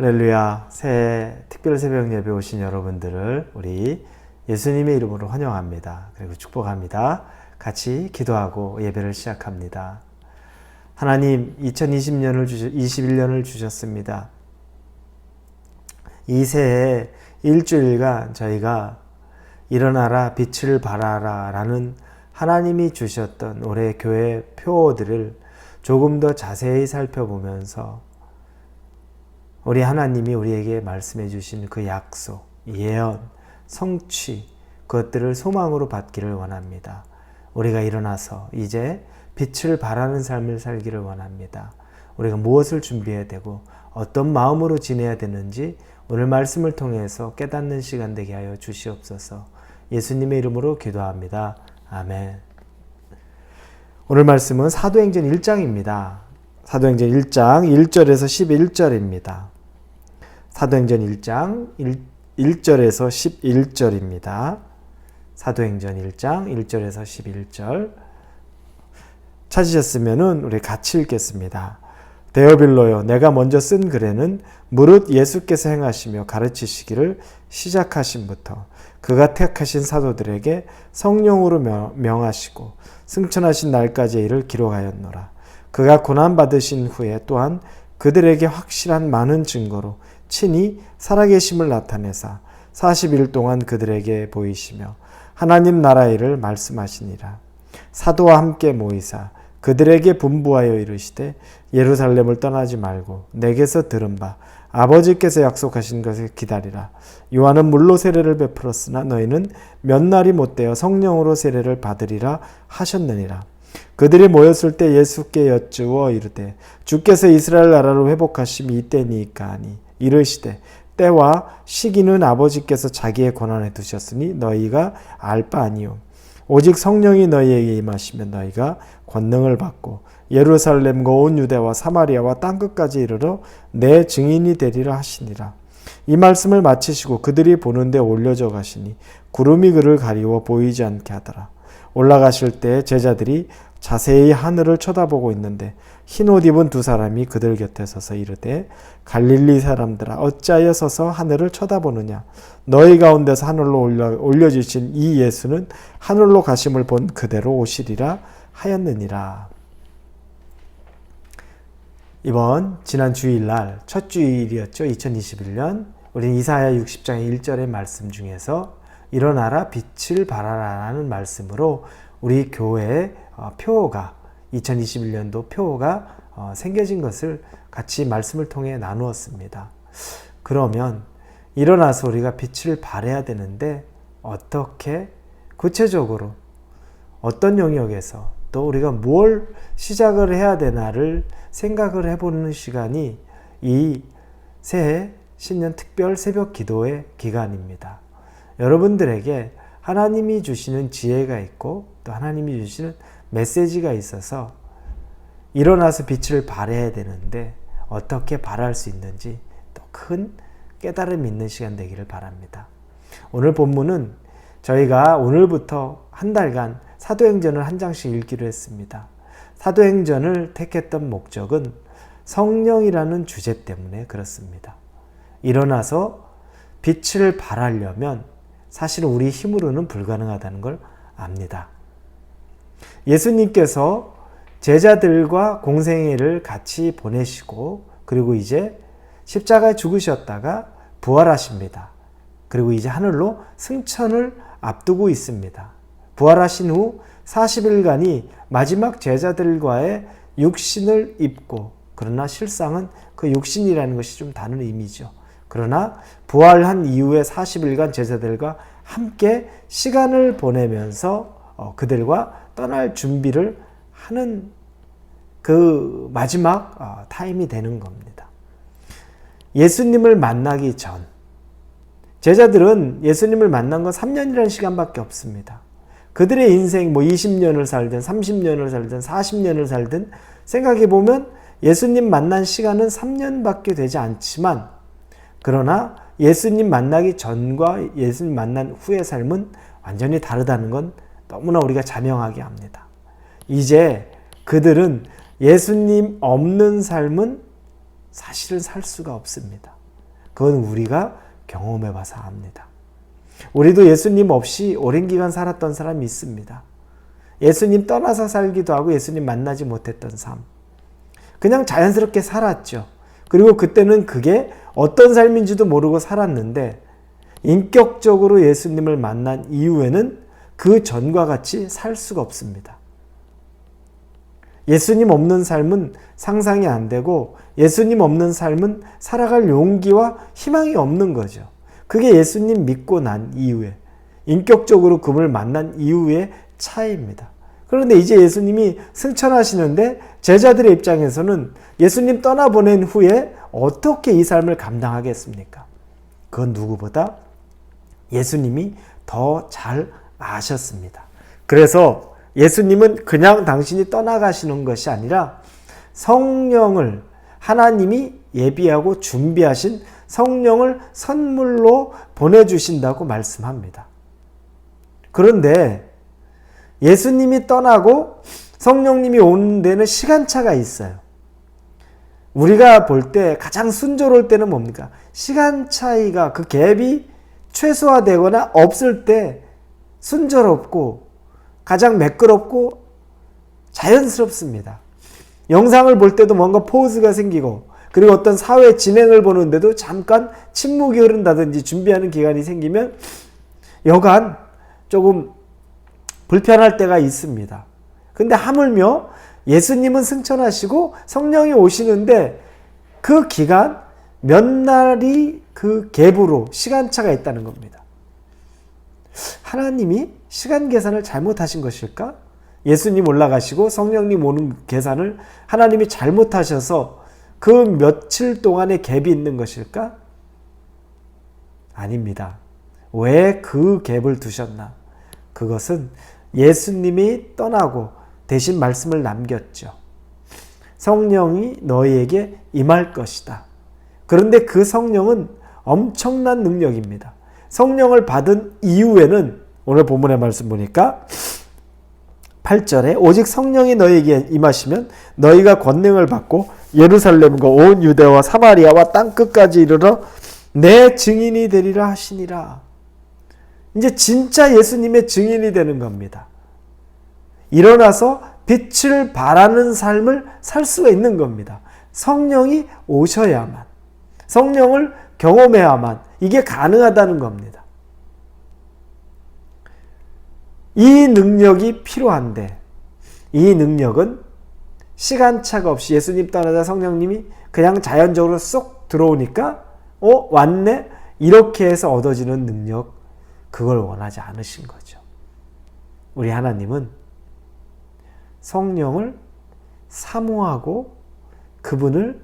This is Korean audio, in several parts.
할렐루야. 새해 특별 새벽 예배 오신 여러분들을 우리 예수님의 이름으로 환영합니다. 그리고 축복합니다. 같이 기도하고 예배를 시작합니다. 하나님, 21년을 주셨습니다. 이 새해 일주일간 저희가 일어나라 빛을 발하라 라는 하나님이 주셨던 올해 교회 표어들을 조금 더 자세히 살펴보면서 우리 하나님이 우리에게 말씀해 주신 그 약속, 예언, 성취, 그것들을 소망으로 받기를 원합니다. 우리가 일어나서 이제 빛을 발하는 삶을 살기를 원합니다. 우리가 무엇을 준비해야 되고 어떤 마음으로 지내야 되는지 오늘 말씀을 통해서 깨닫는 시간 되게 하여 주시옵소서. 예수님의 이름으로 기도합니다. 아멘. 오늘 말씀은 사도행전 1장입니다. 사도행전 1장 1절에서 11절입니다. 사도행전 1장 1절에서 11절입니다. 사도행전 1장 1절에서 11절 찾으셨으면 우리 같이 읽겠습니다. 데오빌로요, 내가 먼저 쓴 글에는 무릇 예수께서 행하시며 가르치시기를 시작하심부터 그가 택하신 사도들에게 성령으로 명하시고 승천하신 날까지의 일을 기록하였노라. 그가 고난받으신 후에 또한 그들에게 확실한 많은 증거로 친히 살아계심을 나타내사 40일 동안 그들에게 보이시며 하나님 나라의 일을 말씀하시니라. 사도와 함께 모이사 그들에게 분부하여 이르시되 예루살렘을 떠나지 말고 내게서 들은 바 아버지께서 약속하신 것을 기다리라. 요한은 물로 세례를 베풀었으나 너희는 몇 날이 못되어 성령으로 세례를 받으리라 하셨느니라. 그들이 모였을 때 예수께 여쭈어 이르되 주께서 이스라엘 나라를 회복하심이 이때니까 하니 이르시되 때와 시기는 아버지께서 자기의 권한에 두셨으니 너희가 알 바 아니요 오직 성령이 너희에게 임하시면 너희가 권능을 받고 예루살렘과 온 유대와 사마리아와 땅끝까지 이르러 내 증인이 되리라 하시니라. 이 말씀을 마치시고 그들이 보는데 올려져 가시니 구름이 그를 가리워 보이지 않게 하더라. 올라가실 때 제자들이 자세히 하늘을 쳐다보고 있는데 흰옷 입은 두 사람이 그들 곁에 서서 이르되 갈릴리 사람들아 어찌하여 서서 하늘을 쳐다보느냐. 너희 가운데서 하늘로 올려주신 이 예수는 하늘로 가심을 본 그대로 오시리라 하였느니라. 이번 지난 주일날 첫 주일이었죠. 2021년 우리는 이사야 60장의 1절의 말씀 중에서 일어나라 빛을 발하라는 말씀으로 우리 교회의 표어가 2021년도 표어가 생겨진 것을 같이 말씀을 통해 나누었습니다. 그러면 일어나서 우리가 빛을 발해야 되는데 어떻게 구체적으로 어떤 영역에서 또 우리가 뭘 시작을 해야 되나를 생각을 해보는 시간이 이 새해 신년 특별 새벽 기도의 기간입니다. 여러분들에게 하나님이 주시는 지혜가 있고 또 하나님이 주시는 메시지가 있어서 일어나서 빛을 발해야 되는데 어떻게 발할 수 있는지 또 큰 깨달음이 있는 시간 되기를 바랍니다. 오늘 본문은 저희가 오늘부터 한 달간 사도행전을 한 장씩 읽기로 했습니다. 사도행전을 택했던 목적은 성령이라는 주제 때문에 그렇습니다. 일어나서 빛을 발하려면 사실은 우리 힘으로는 불가능하다는 걸 압니다. 예수님께서 제자들과 공생애를 같이 보내시고 그리고 이제 십자가에 죽으셨다가 부활하십니다. 그리고 이제 하늘로 승천을 앞두고 있습니다. 부활하신 후 40일간이 마지막 제자들과의 육신을 입고, 그러나 실상은 그 육신이라는 것이 좀 다른 의미죠. 그러나 부활한 이후에 40일간 제자들과 함께 시간을 보내면서 그들과 떠날 준비를 하는 그 마지막 타임이 되는 겁니다. 예수님을 만나기 전 제자들은 예수님을 만난 건 3년이라는 시간밖에 없습니다. 그들의 인생 20년을 살든 30년을 살든 40년을 살든 생각해보면 예수님 만난 시간은 3년밖에 되지 않지만 그러나 예수님 만나기 전과 예수님 만난 후의 삶은 완전히 다르다는 건 너무나 우리가 자명하게 합니다. 이제 그들은 예수님 없는 삶은 사실은 살 수가 없습니다. 그건 우리가 경험해 봐서 압니다. 우리도 예수님 없이 오랜 기간 살았던 사람이 있습니다. 예수님 떠나서 살기도 하고 예수님 만나지 못했던 삶. 그냥 자연스럽게 살았죠. 그리고 그때는 그게 어떤 삶인지도 모르고 살았는데 인격적으로 예수님을 만난 이후에는 그 전과 같이 살 수가 없습니다. 예수님 없는 삶은 상상이 안 되고 예수님 없는 삶은 살아갈 용기와 희망이 없는 거죠. 그게 예수님 믿고 난 이후에 인격적으로 그분을 만난 이후의 차이입니다. 그런데 이제 예수님이 승천하시는데 제자들의 입장에서는 예수님 떠나보낸 후에 어떻게 이 삶을 감당하겠습니까? 그건 누구보다 예수님이 더 잘 아셨습니다. 그래서 예수님은 그냥 당신이 떠나가시는 것이 아니라 성령을 하나님이 예비하고 준비하신 성령을 선물로 보내주신다고 말씀합니다. 그런데 예수님이 떠나고 성령님이 오는 데는 시간차가 있어요. 우리가 볼 때 가장 순조로울 때는 뭡니까? 시간 차이가 그 갭이 최소화되거나 없을 때 순조롭고 가장 매끄럽고 자연스럽습니다. 영상을 볼 때도 뭔가 포즈가 생기고 그리고 어떤 사회 진행을 보는데도 잠깐 침묵이 흐른다든지 준비하는 기간이 생기면 여간 조금 불편할 때가 있습니다. 근데 하물며 예수님은 승천하시고 성령이 오시는데 그 기간 몇 날이 그 갭으로 시간차가 있다는 겁니다. 하나님이 시간 계산을 잘못하신 것일까? 예수님 올라가시고 성령님 오는 계산을 하나님이 잘못하셔서 그 며칠 동안의 갭이 있는 것일까? 아닙니다. 왜 그 갭을 두셨나? 그것은 예수님이 떠나고 대신 말씀을 남겼죠. 성령이 너희에게 임할 것이다. 그런데 그 성령은 엄청난 능력입니다. 성령을 받은 이후에는 오늘 본문의 말씀 보니까 8절에 오직 성령이 너희에게 임하시면 너희가 권능을 받고 예루살렘과 온 유대와 사마리아와 땅끝까지 이르러 내 증인이 되리라 하시니라. 이제 진짜 예수님의 증인이 되는 겁니다. 일어나서 빛을 발하는 삶을 살 수가 있는 겁니다. 성령이 오셔야만, 성령을 경험해야만 이게 가능하다는 겁니다. 이 능력이 필요한데 이 능력은 시간차가 없이 예수님 떠나자 성령님이 그냥 자연적으로 쏙 들어오니까 왔네? 이렇게 해서 얻어지는 능력, 그걸 원하지 않으신 거죠. 우리 하나님은 성령을 사모하고 그분을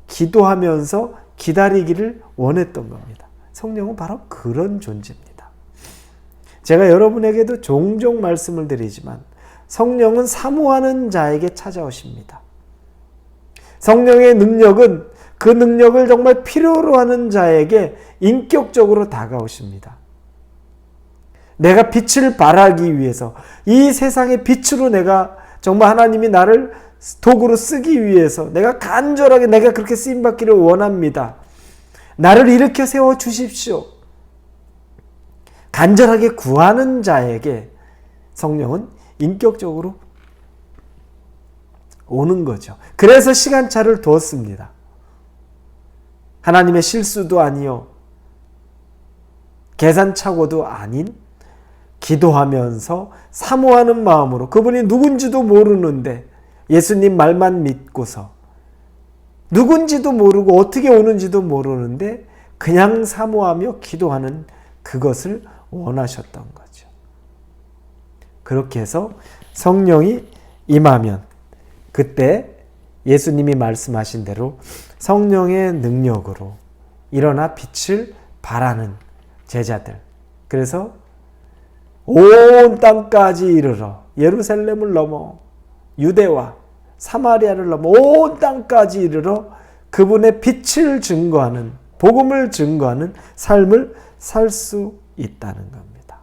기도하면서 기다리기를 원했던 겁니다. 성령은 바로 그런 존재입니다. 제가 여러분에게도 종종 말씀을 드리지만 성령은 사모하는 자에게 찾아오십니다. 성령의 능력은 그 능력을 정말 필요로 하는 자에게 인격적으로 다가오십니다. 내가 빛을 발하기 위해서 이 세상의 빛으로 내가 정말 하나님이 나를 도구로 쓰기 위해서 내가 간절하게 내가 그렇게 쓰임받기를 원합니다. 나를 일으켜 세워 주십시오. 간절하게 구하는 자에게 성령은 인격적으로 오는 거죠. 그래서 시간차를 두었습니다. 하나님의 실수도 아니요 계산착오도 아닌 기도하면서 사모하는 마음으로 그분이 누군지도 모르는데 예수님 말만 믿고서 누군지도 모르고 어떻게 오는지도 모르는데 그냥 사모하며 기도하는 그것을 원하셨던 거죠. 그렇게 해서 성령이 임하면 그때 예수님이 말씀하신 대로 성령의 능력으로 일어나 빛을 발하는 제자들, 그래서 온 땅까지 이르러 예루살렘을 넘어 유대와 사마리아를 넘어 온 땅까지 이르러 그분의 빛을 증거하는, 복음을 증거하는 삶을 살 수 있다는 겁니다.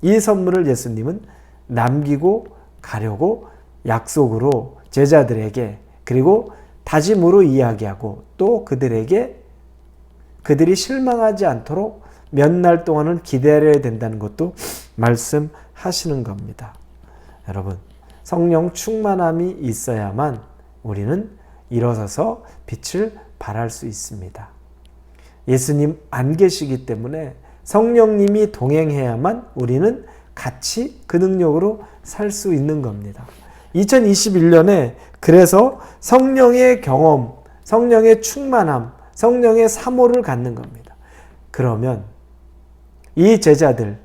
이 선물을 예수님은 남기고 가려고 약속으로 제자들에게 그리고 다짐으로 이야기하고 또 그들에게 그들이 실망하지 않도록 몇 날 동안은 기다려야 된다는 것도 말씀하시는 겁니다. 여러분, 성령 충만함이 있어야만 우리는 일어서서 빛을 발할 수 있습니다. 예수님 안 계시기 때문에 성령님이 동행해야만 우리는 같이 그 능력으로 살 수 있는 겁니다. 2021년에 그래서 성령의 경험, 성령의 충만함, 성령의 사모를 갖는 겁니다. 그러면 이 제자들,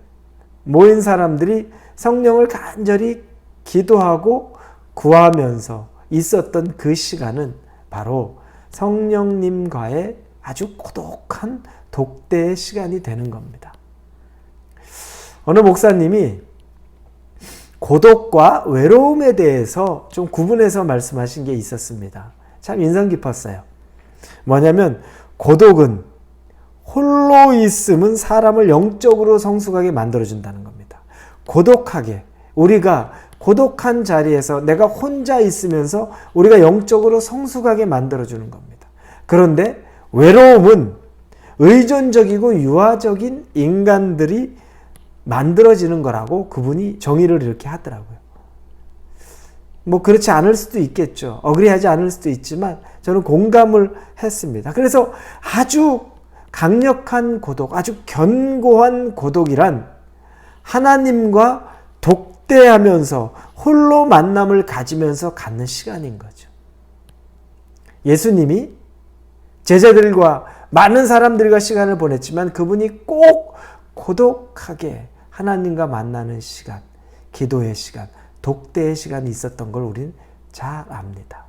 모인 사람들이 성령을 간절히 기도하고 구하면서 있었던 그 시간은 바로 성령님과의 아주 고독한 독대의 시간이 되는 겁니다. 어느 목사님이 고독과 외로움에 대해서 좀 구분해서 말씀하신 게 있었습니다. 참 인상 깊었어요. 뭐냐면 고독은 홀로 있음은 사람을 영적으로 성숙하게 만들어준다는 겁니다. 고독하게, 우리가 고독한 자리에서 내가 혼자 있으면서 우리가 영적으로 성숙하게 만들어주는 겁니다. 그런데 외로움은 의존적이고 유아적인 인간들이 만들어지는 거라고 그분이 정의를 이렇게 하더라고요. 뭐 그렇지 않을 수도 있겠죠. 어그리하지 않을 수도 있지만 저는 공감을 했습니다. 그래서 아주 강력한 고독, 아주 견고한 고독이란 하나님과 독대하면서 홀로 만남을 가지면서 갖는 시간인 거죠. 예수님이 제자들과 많은 사람들과 시간을 보냈지만 그분이 꼭 고독하게 하나님과 만나는 시간, 기도의 시간, 독대의 시간이 있었던 걸 우리는 잘 압니다.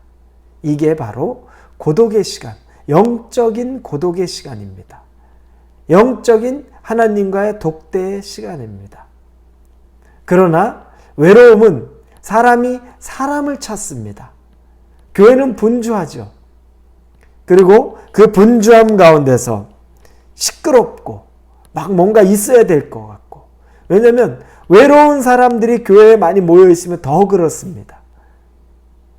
이게 바로 고독의 시간, 영적인 고독의 시간입니다. 영적인 하나님과의 독대의 시간입니다. 그러나 외로움은 사람이 사람을 찾습니다. 교회는 분주하죠. 그리고 그 분주함 가운데서 시끄럽고 막 뭔가 있어야 될 것 같고, 왜냐하면 외로운 사람들이 교회에 많이 모여 있으면 더 그렇습니다.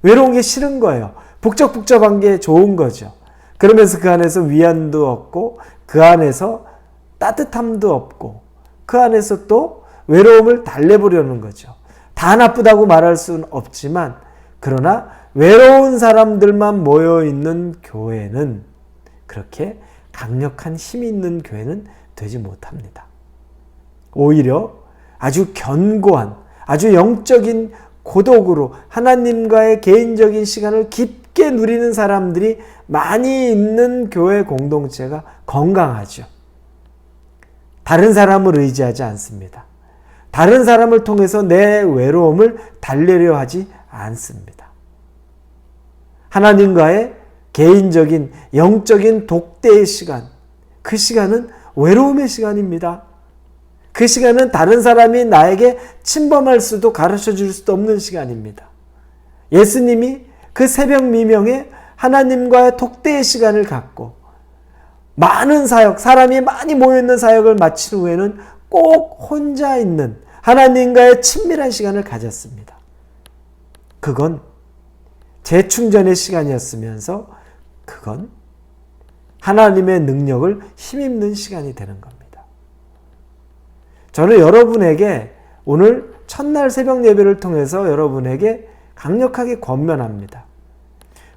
외로운 게 싫은 거예요. 북적북적한 게 좋은 거죠. 그러면서 그 안에서 위안도 없고 그 안에서 따뜻함도 없고 그 안에서 또 외로움을 달래보려는 거죠. 다 나쁘다고 말할 수는 없지만 그러나 외로운 사람들만 모여있는 교회는 그렇게 강력한 힘이 있는 교회는 되지 못합니다. 오히려 아주 견고한, 아주 영적인 고독으로 하나님과의 개인적인 시간을 깊게 누리는 사람들이 많이 있는 교회 공동체가 건강하죠. 다른 사람을 의지하지 않습니다. 다른 사람을 통해서 내 외로움을 달래려 하지 않습니다. 하나님과의 개인적인 영적인 독대의 시간, 그 시간은 외로움의 시간입니다. 그 시간은 다른 사람이 나에게 침범할 수도 가르쳐 줄 수도 없는 시간입니다. 예수님이 그 새벽 미명에 하나님과의 독대의 시간을 갖고 많은 사역, 사람이 많이 모여있는 사역을 마친 후에는 꼭 혼자 있는 하나님과의 친밀한 시간을 가졌습니다. 그건 재충전의 시간이었으면서 그건 하나님의 능력을 힘입는 시간이 되는 겁니다. 저는 여러분에게 오늘 첫날 새벽 예배를 통해서 여러분에게 강력하게 권면합니다.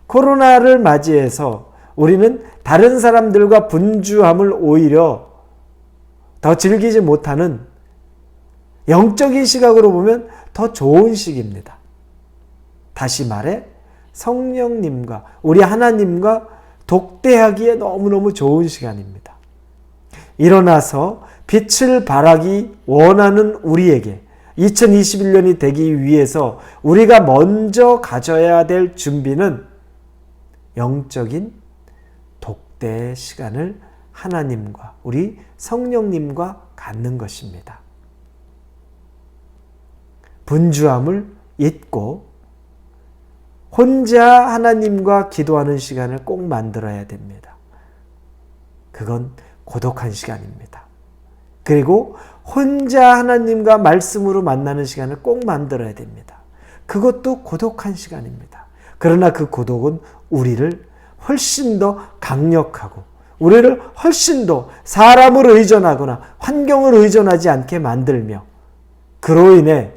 코로나를 맞이해서 우리는 다른 사람들과 분주함을 오히려 더 즐기지 못하는, 영적인 시각으로 보면 더 좋은 시기입니다. 다시 말해 성령님과 우리 하나님과 독대하기에 너무너무 좋은 시간입니다. 일어나서 빛을 발하기 원하는 우리에게 2021년이 되기 위해서 우리가 먼저 가져야 될 준비는 영적인 독대의 시간을 하나님과 우리 성령님과 갖는 것입니다. 분주함을 잊고 혼자 하나님과 기도하는 시간을 꼭 만들어야 됩니다. 그건 고독한 시간입니다. 그리고 혼자 하나님과 말씀으로 만나는 시간을 꼭 만들어야 됩니다. 그것도 고독한 시간입니다. 그러나 그 고독은 우리를 훨씬 더 강력하고 우리를 훨씬 더 사람을 의존하거나 환경을 의존하지 않게 만들며 그로 인해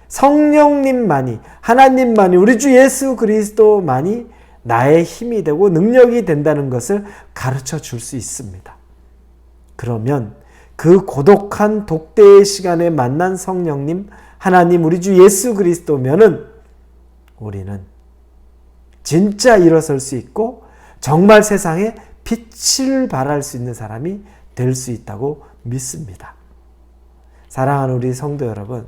성령님만이, 하나님만이, 우리 주 예수 그리스도만이 나의 힘이 되고 능력이 된다는 것을 가르쳐 줄 수 있습니다. 그러면 그 고독한 독대의 시간에 만난 성령님, 하나님, 우리 주 예수 그리스도면은 우리는 진짜 일어설 수 있고 정말 세상에 빛을 발할 수 있는 사람이 될 수 있다고 믿습니다. 사랑하는 우리 성도 여러분,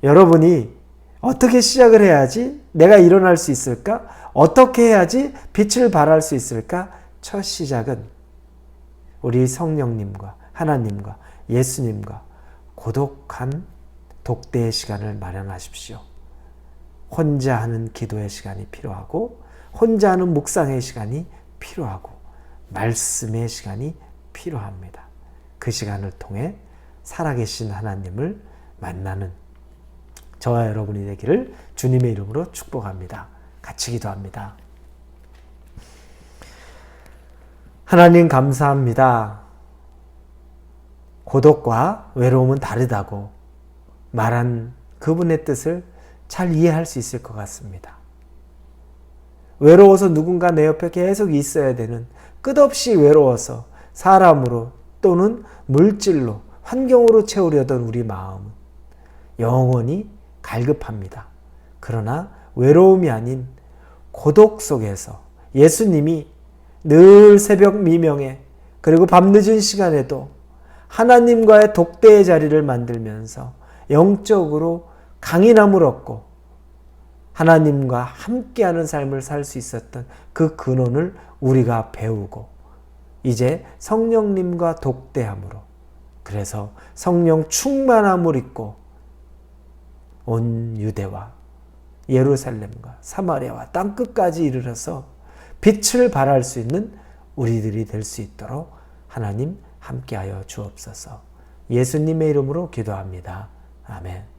여러분이 어떻게 시작을 해야지 내가 일어날 수 있을까? 어떻게 해야지 빛을 발할 수 있을까? 첫 시작은 우리 성령님과 하나님과 예수님과 고독한 독대의 시간을 마련하십시오. 혼자 하는 기도의 시간이 필요하고 혼자 하는 묵상의 시간이 필요하고 말씀의 시간이 필요합니다. 그 시간을 통해 살아계신 하나님을 만나는 저와 여러분이 되기를 주님의 이름으로 축복합니다. 같이 기도합니다. 하나님 감사합니다. 고독과 외로움은 다르다고 말한 그분의 뜻을 잘 이해할 수 있을 것 같습니다. 외로워서 누군가 내 옆에 계속 있어야 되는, 끝없이 외로워서 사람으로 또는 물질로, 환경으로 채우려던 우리 마음은 영원히 갈급합니다. 그러나 외로움이 아닌 고독 속에서 예수님이 늘 새벽 미명에 그리고 밤늦은 시간에도 하나님과의 독대의 자리를 만들면서 영적으로 강인함을 얻고 하나님과 함께하는 삶을 살 수 있었던 그 근원을 우리가 배우고 이제 성령님과 독대함으로, 그래서 성령 충만함을 입고 온 유대와 예루살렘과 사마리아와 땅끝까지 이르러서 빛을 발할 수 있는 우리들이 될 수 있도록 하나님 함께하여 주옵소서. 예수님의 이름으로 기도합니다. 아멘.